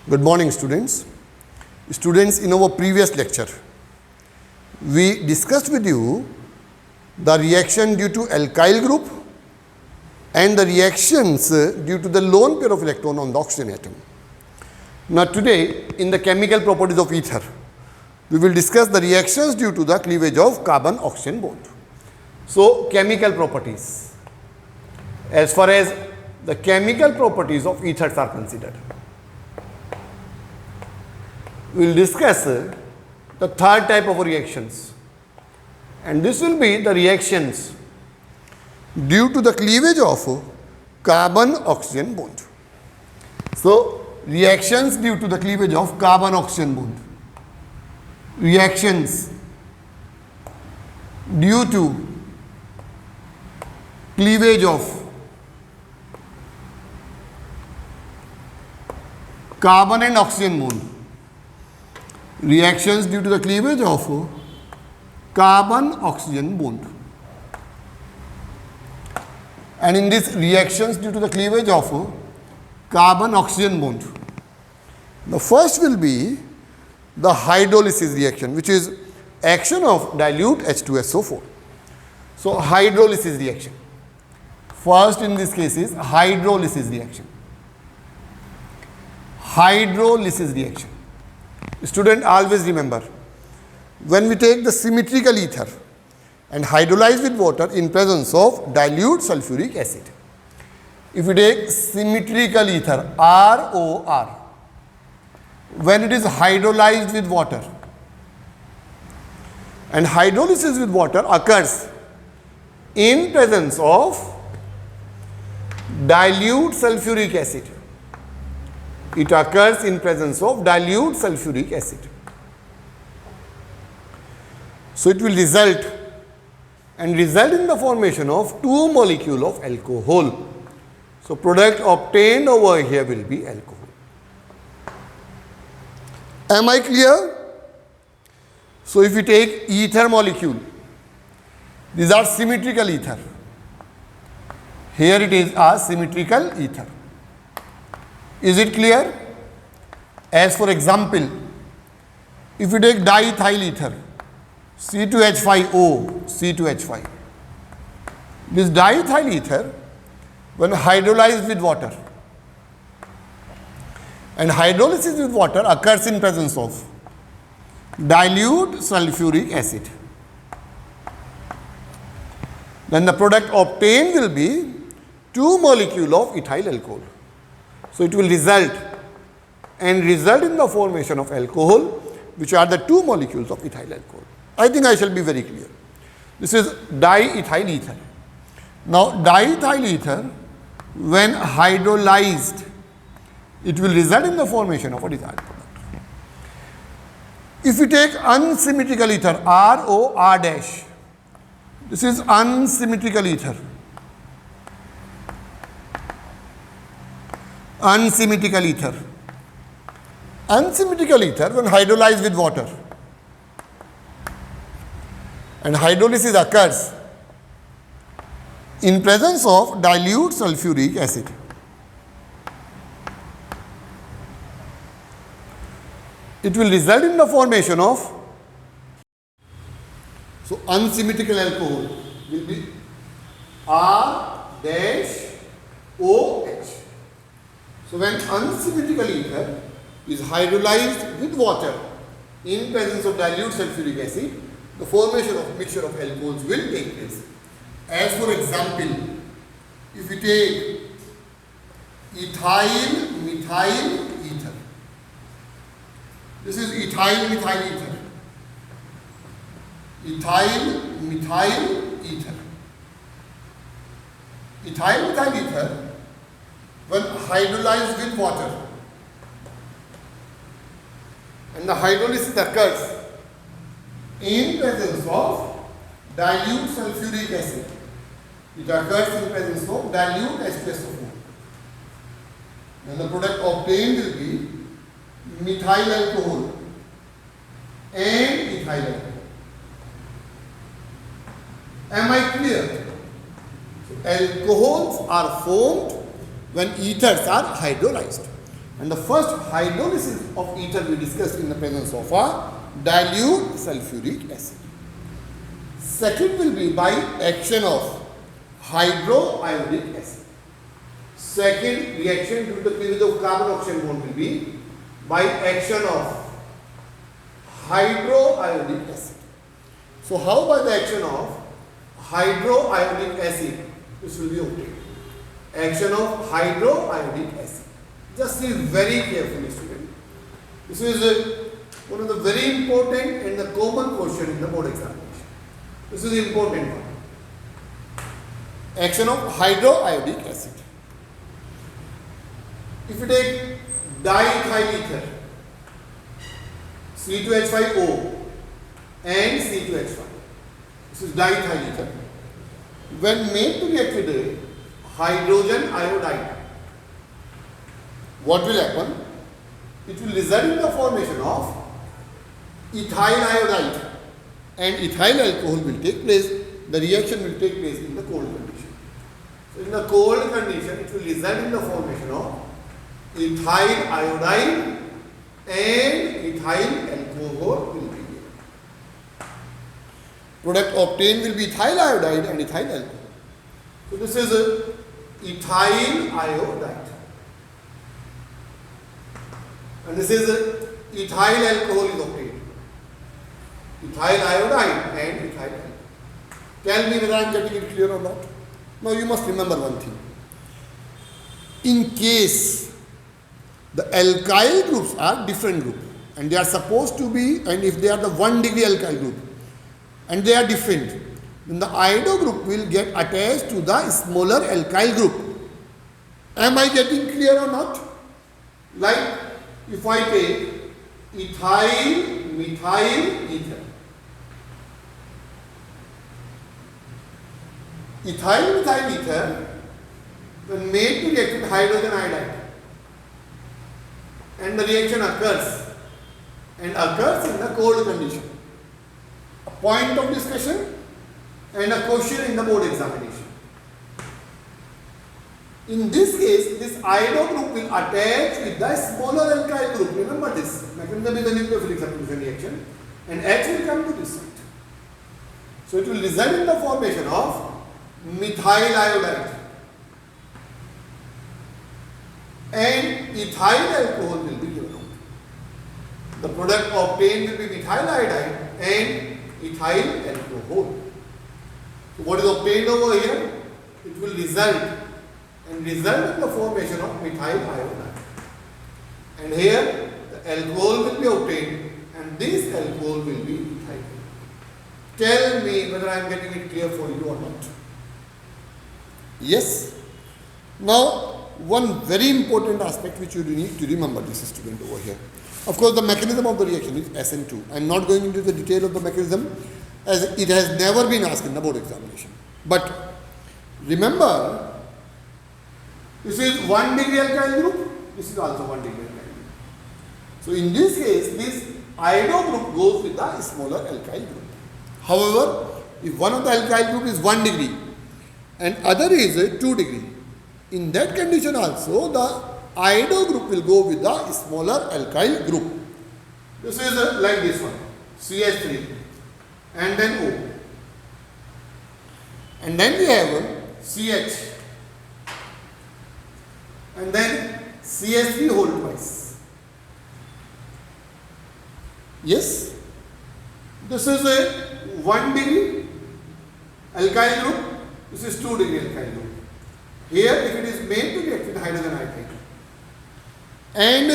Good morning, students. Students, in our previous lecture, we discussed with you the reaction due to alkyl group and the reactions due to the lone pair of electron on the oxygen atom. Now today, in the chemical properties of ether, we will discuss the reactions due to the cleavage of carbon-oxygen bond. So, chemical properties. As far as the chemical properties of ethers are considered, we will discuss the third type of reactions, and this will be the reactions due to the cleavage of carbon-oxygen bond. So, reactions due to the cleavage of carbon-oxygen bond. Reactions due to cleavage of carbon and oxygen bond. Reactions due to the cleavage of carbon-oxygen bond. And in these reactions due to the cleavage of carbon-oxygen bond, the first will be the hydrolysis reaction, which is action of dilute H2SO4. So, hydrolysis reaction. First in this case is hydrolysis reaction. Hydrolysis reaction. Student, always remember, when we take the symmetrical ether and hydrolyze with water in presence of dilute sulfuric acid. If we take symmetrical ether, ROR, when it is hydrolyzed with water, and hydrolysis with water occurs in presence of dilute sulfuric acid. It occurs in presence of dilute sulfuric acid. So, it will result in the formation of two molecules of alcohol. So, product obtained over here will be alcohol. Am I clear? So, if we take ether molecule, these are symmetrical ether. Here it is a symmetrical ether. Is it clear? As for example, if we take diethyl ether, C2H5O, C2H5. This diethyl ether, when hydrolyzed with water, and hydrolysis with water occurs in presence of dilute sulfuric acid, then the product obtained will be two molecules of ethyl alcohol. So, it will result in the formation of alcohol, which are the two molecules of ethyl alcohol. I think I shall be very clear. This is diethyl ether. Now, diethyl ether, when hydrolyzed, it will result in the formation of a desired product. If we take unsymmetrical ether, ROR dash, this is unsymmetrical ether. Unsymmetrical ether. Unsymmetrical ether, when hydrolyzed with water, and hydrolysis occurs in presence of dilute sulfuric acid. It will result in the formation of, so unsymmetrical alcohol will be R-OH. So, when unsymmetrical ether is hydrolyzed with water in presence of dilute sulfuric acid, the formation of mixture of alcohols will take place. As for example, if we take ethyl methyl ether, this is ethyl methyl ether, ethyl methyl ether. Ethyl methyl ether, when hydrolyzed with water, and the hydrolysis occurs in presence of dilute sulfuric acid. It occurs in presence of dilute H2SO4. Then the product obtained will be methyl alcohol and ethyl alcohol. Am I clear? So, alcohols are formed when ethers are hydrolyzed. And the first hydrolysis of ether we discussed in the presence of a dilute sulfuric acid. Second will be by action of hydroiodic acid. Second reaction due to the cleavage of carbon oxygen bond will be by action of hydroiodic acid. So how by the action of hydroiodic acid this will be obtained? Action of hydroiodic acid. Just see very carefully, student. This is one of the very important and the common question in the board examination. This is the important one. Action of hydroiodic acid. If you take diethyl ether, C2H5O and C2H5. This is diethyl ether. When made to react with hydrogen iodide, what will happen? It will result in the formation of ethyl iodide and ethyl alcohol will take place. The reaction will take place in the cold condition. So in the cold condition, it will result in the formation of ethyl iodide and ethyl alcohol will be given. Product obtained will be ethyl iodide and ethyl alcohol. So this is ethyl iodide. And this is ethyl alcohol is obtained. Ethyl iodide and ethyl alcohol. Tell me whether I am getting it clear or not. Now you must remember one thing. In case the alkyl groups are different group and they are supposed to be, and if they are the 1 degree alkyl group and they are different, then the iodo group will get attached to the smaller alkyl group. Am I getting clear or not? Like if I take ethyl methyl ether. Ethyl methyl ether, when made to react with hydrogen iodide, and the reaction occurs in the cold condition. A point of discussion and a question in the board examination. In this case, this iodo group will attach with the smaller alkyl group. Remember this mechanism is the nucleophilic substitution reaction, and H will come to this side. So it will result in the formation of methyl iodide and ethyl alcohol will be given out. The product obtained will be methyl iodide and ethyl alcohol. So what is obtained over here? It will result in the formation of methyl iodide. And here the alcohol will be obtained and this alcohol will be ethyl. Tell me whether I am getting it clear for you or not. Yes. Now, one very important aspect which you need to remember, this student over here. Of course, the mechanism of the reaction is SN2. I am not going into the detail of the mechanism as it has never been asked in the board examination. But remember, this is 1 degree alkyl group, this is also 1 degree alkyl group. So in this case, this iodo group goes with the smaller alkyl group. However, if one of the alkyl group is 1 degree and other is 2 degree, in that condition also the iodo group will go with the smaller alkyl group. This is like this one, CH3 and then O. And then we have CH and then CH3 whole twice. Yes, this is a 1 degree alkyl group, this is 2 degree alkyl group. Here if it is made to react with hydrogen iodide and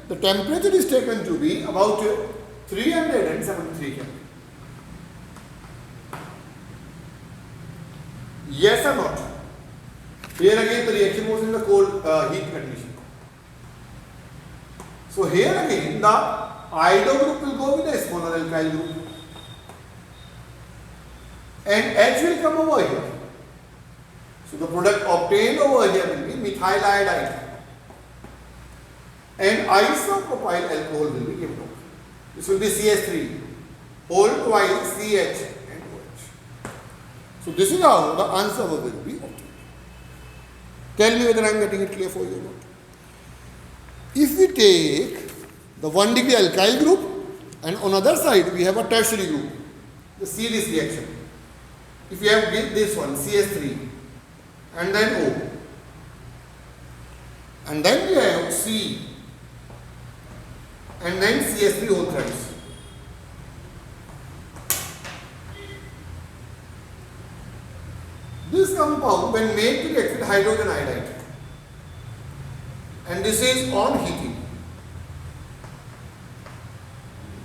the temperature is taken to be about 373 Kelvin. Yes or not? Here again the reaction was in the cold heat condition. So here again the iodo group will go with the smaller alkyl group and H will come over here. So the product obtained over here will be methyl iodide and isopropyl alcohol will be given over. This will be CH3 whole twice CH and OH. So this is how the answer will be obtained. Tell me whether I am getting it clear for you or not. If we take the 1 degree alkyl group and on other side we have a tertiary group, the see this reaction. If we have this one CS3 and then O and then we have C and then CS3 O thrice. This compound when made to react with hydrogen iodide and this is on heating.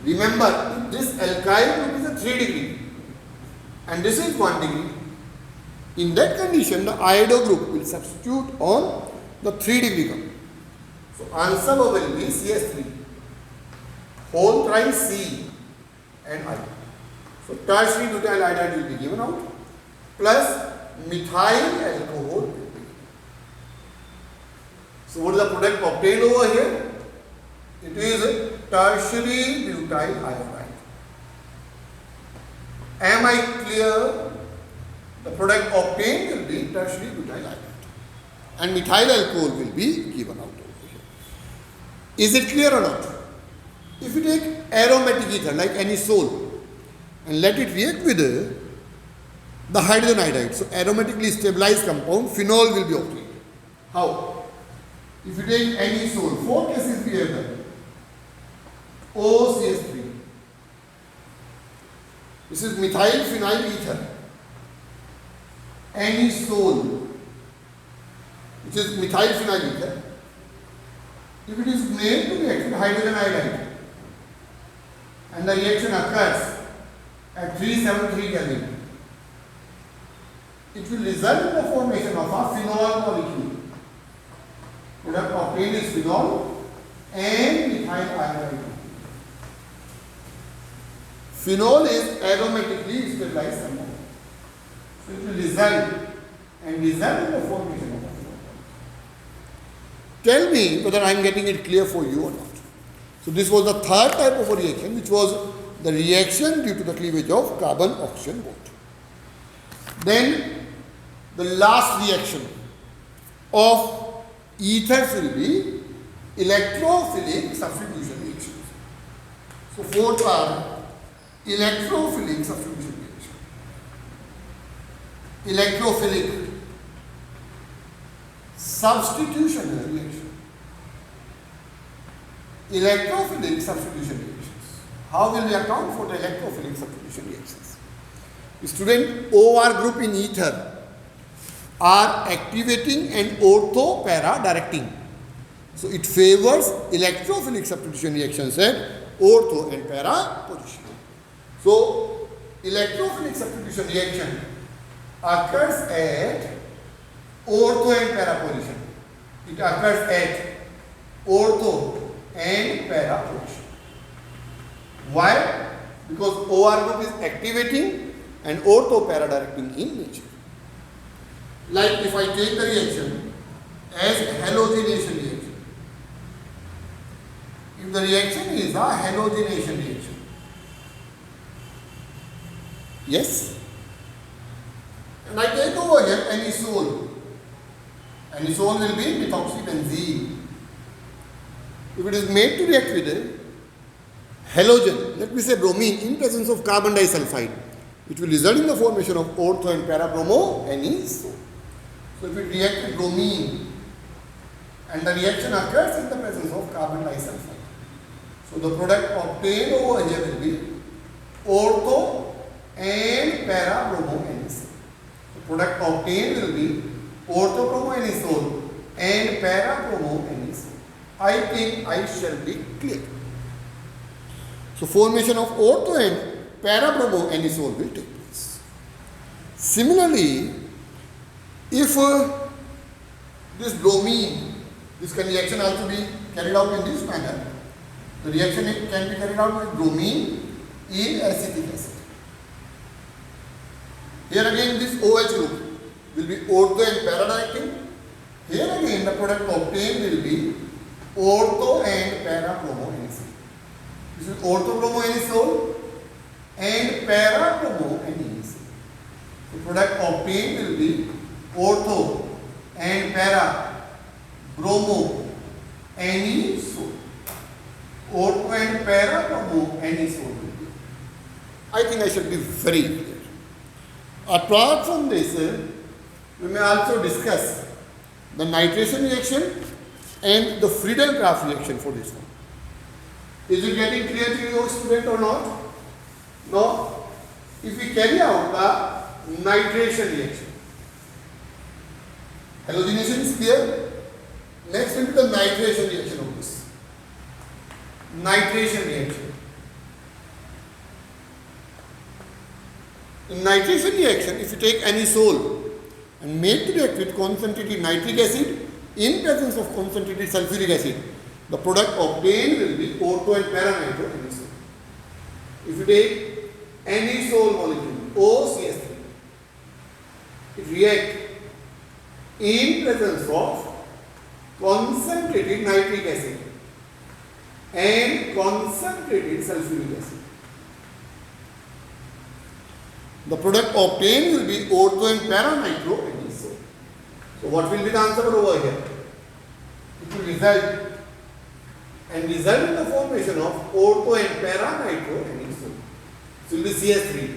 Remember, this alkyl group is a 3 degree and this is 1 degree. In that condition, the iodo group will substitute on the 3 degree group. So, answer will be CS3 whole thrice C and I. So, tertiary butyl iodide will be given out plus methyl alcohol will be given. So, what is the product obtained over here? It is tertiary butyl iodide. Am I clear? The product obtained will be tertiary butyl iodide and methyl alcohol will be given out over here. Is it clear or not? If you take aromatic ether like anisole and let it react with the hydrogen iodide, so aromatically stabilized compound phenol will be obtained. How? If you take anisole, 4 cases we have done. OCS3. This is methyl phenyl ether. Anisole, which is methyl phenyl ether. If it is made to react with hydrogen iodide and the reaction occurs at 373 Kelvin, it will result in the formation of a phenol molecule. Product obtained is phenol and methyl iodide. Phenol is aromatically stabilized compound. So it will result in the formation of a phenol. Tell me whether I am getting it clear for you or not. So this was the third type of a reaction, which was the reaction due to the cleavage of carbon-oxygen bond. Then the last reaction of ethers will be electrophilic substitution reactions. So fourth are electrophilic substitution reaction. Electrophilic substitution reaction. Electrophilic substitution reactions. How will we account for the electrophilic substitution reactions? Student, OR group in ether are activating and ortho-para directing. So it favors electrophilic substitution reactions at ortho and para position. So electrophilic substitution reaction occurs at ortho and para position. It occurs at ortho and para position. Why? Because OR group is activating and ortho para directing in nature. Like if I take the reaction as halogenation reaction. If the reaction is a halogenation reaction. Yes? And I take over here anisole. Anisole will be methoxybenzene. If it is made to react with a halogen, let me say bromine, in presence of carbon disulfide, it will result in the formation of ortho and para bromo anisole. So if it reacts with bromine and the reaction occurs in the presence of carbon disulfide. So the product obtained over here will be ortho and para bromo anisole. The product obtained will be ortho bromo anisole and para bromo anisole. I think I shall be clear. So formation of ortho and para bromo anisole will take place. Similarly, if this bromine, this reaction also be carried out in this manner, the reaction can be carried out with bromine in acetic acid. Here again this OH group will be ortho and para directing. Here again the product obtained will be ortho and para bromo anisole. This is ortho bromo anisole and para bromo anisole. The product obtained will be ortho and para bromo anisole. Ortho and para or no anisole. I think I should be very clear. Apart from this, we may also discuss the nitration reaction and the Friedel-Crafts reaction for this one. Is it getting clear to you, student, or not? No? If we carry out the nitration reaction, halogenation is clear. Next into the nitration reaction of this. Nitration reaction. In nitration reaction, if you take anisole and make to react with concentrated nitric acid in presence of concentrated sulfuric acid, the product obtained will be ortho and para-nitro anisole. If you take anisole molecule, OCS3, it reacts in presence of concentrated nitric acid and concentrated sulfuric acid. The product obtained will be ortho and para-nitro anisole. So what will be the answer over here? It will result in the formation of ortho and para-nitro anisole. This will be CS3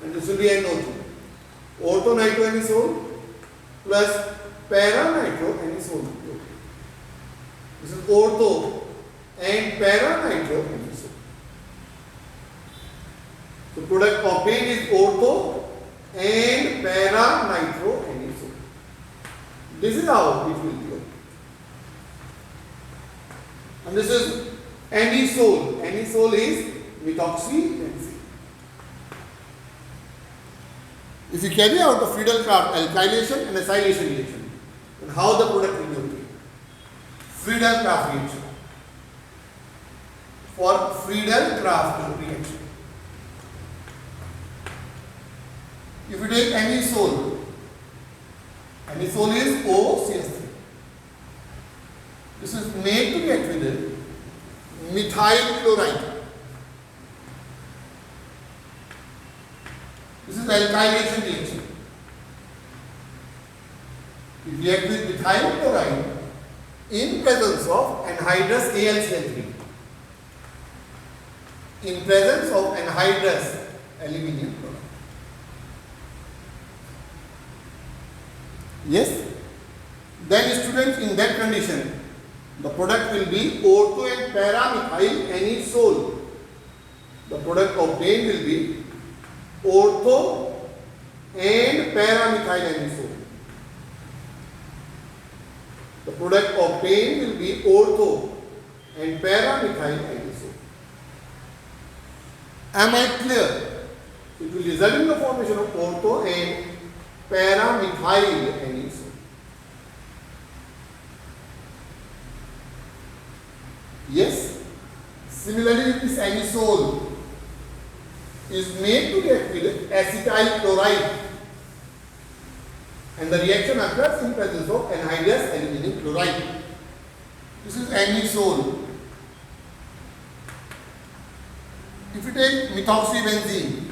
and this will be NO2. Ortho nitro anisole plus para-nitro anisole. This is ortho and para-nitro anisole. The product obtained is ortho and para-nitro anisole. This is how it will be. And this is anisole. Anisole is methoxybenzene. If you carry out the Friedel-Crafts alkylation and acylation reaction, then how the product will be obtained? Friedel-Crafts reaction. For Friedel-Crafts reaction, if you take anisole, anisole is OCS3. This is made to react with methyl chloride. This is alkylation reaction. It reacts with methyl chloride in presence of anhydrous AlCl3. In presence of anhydrous aluminium chloride. Yes? Then students, in that condition, the product will be ortho and para-methyl anisole. The product obtained will be ortho and para-methyl anisole. The product obtained will be ortho and para-methyl anisole. Am I clear? It will result in the formation of ortho and para-methyl anisole. Yes. Similarly, this anisole is made to react with acetyl chloride, and the reaction occurs in presence of anhydrous aluminium chloride. This is anisole. If you take methoxybenzene,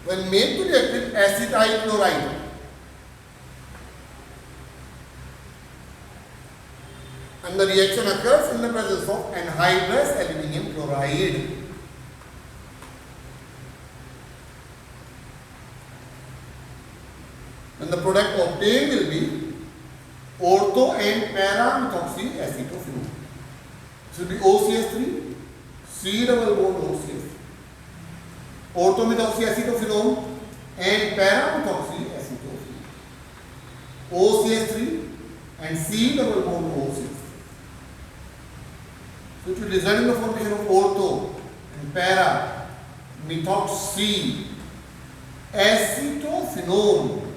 when made to react with acetyl chloride, and the reaction occurs in the presence of anhydrous aluminium chloride. And the product obtained will be ortho and para-methoxy acetophenone. This will be OCS3, C double bond OCS3. Orthomethoxy acetophenone and para-methoxy acetophenone. OCS3 and C double bond OCS3. So it will result in the formation of ortho and para-methoxy acetophenone.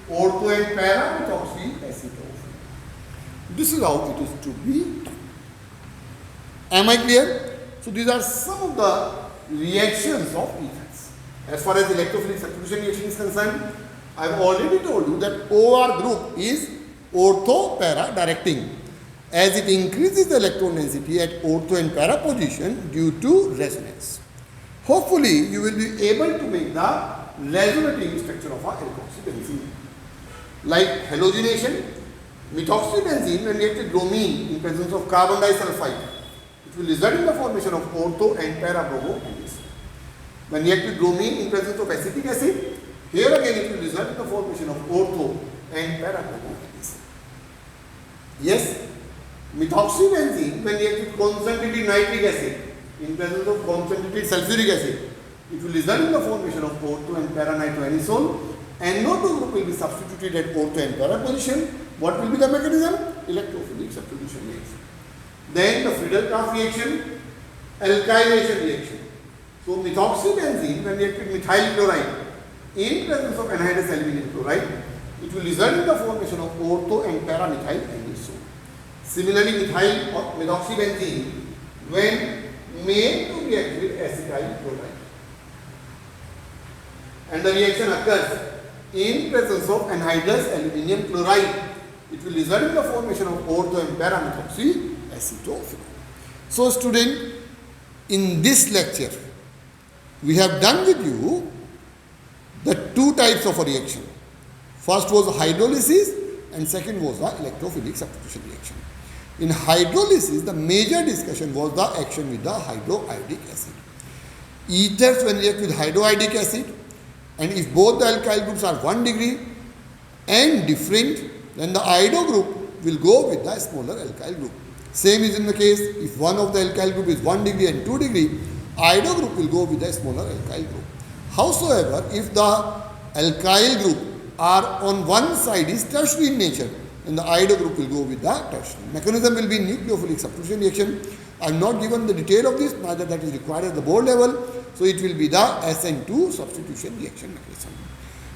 Ortho and para-methoxy acetophenone. This is how it is to be done. Am I clear? So these are some of the reactions of ethers. As far as electrophilic substitution reaction is concerned, I have already told you that OR group is ortho-para directing, as it increases the electron density at ortho and para position due to resonance. Hopefully, you will be able to make the resonating structure of our alkoxy benzene. like halogenation, methoxybenzene when react with bromine in presence of carbon disulfide, it will result in the formation of ortho and para-bromo anions. When react with bromine in presence of acetic acid, here again it will result in the formation of ortho and para-bromo anions. Yes, methoxybenzene when react with concentrated nitric acid in presence of concentrated sulfuric acid, it will result in the formation of ortho and para-nitroanisole. NO2 group will be substituted at ortho and para position. What will be the mechanism? Electrophilic substitution reaction. Then the Friedel-Crafts reaction, alkylation reaction. So methoxybenzene when react with methyl chloride in presence of anhydrous aluminium chloride, it will result in the formation of ortho and para-methyl anisole. Similarly, methyl or methoxybenzene when made to react with acetyl chloride, and the reaction occurs in presence of anhydrous aluminium chloride, it will result in the formation of ortho and para-methoxy acetophenone. So student, in this lecture, we have done with you the two types of a reaction. First was hydrolysis and second was the electrophilic substitution reaction. In hydrolysis, the major discussion was the action with the hydroiodic acid. Ethers when react with hydroiodic acid, and if both the alkyl groups are 1 degree and different, then the iodo group will go with the smaller alkyl group. Same is in the case if one of the alkyl group is 1 degree and 2 degree, iodo group will go with the smaller alkyl group. Howsoever, if the alkyl group are on one side is tertiary in nature, then the iodo group will go with the tertiary. Mechanism will be nucleophilic substitution reaction. I have not given the detail of this, neither that is required at the board level. So it will be the SN2 substitution reaction mechanism.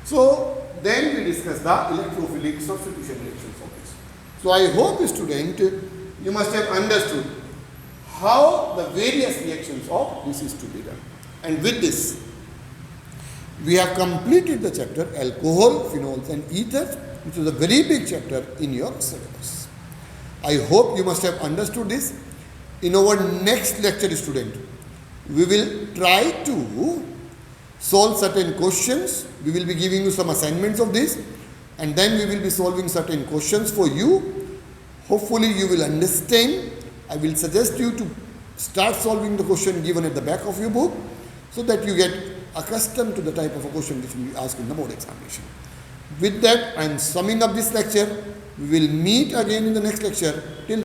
So then we discuss the electrophilic substitution reaction for this. So I hope student you must have understood how the various reactions of this is to be done. And with this, we have completed the chapter alcohol, phenols and ethers, which is a very big chapter in your syllabus. I hope you must have understood this. In our next lecture, student, we will try to solve certain questions. We will be giving you some assignments of this, and then we will be solving certain questions for you. Hopefully you will understand. I will suggest you to start solving the question given at the back of your book so that you get accustomed to the type of a question which will be asked in the board examination. With that, I am summing up this lecture. We will meet again in the next lecture. Till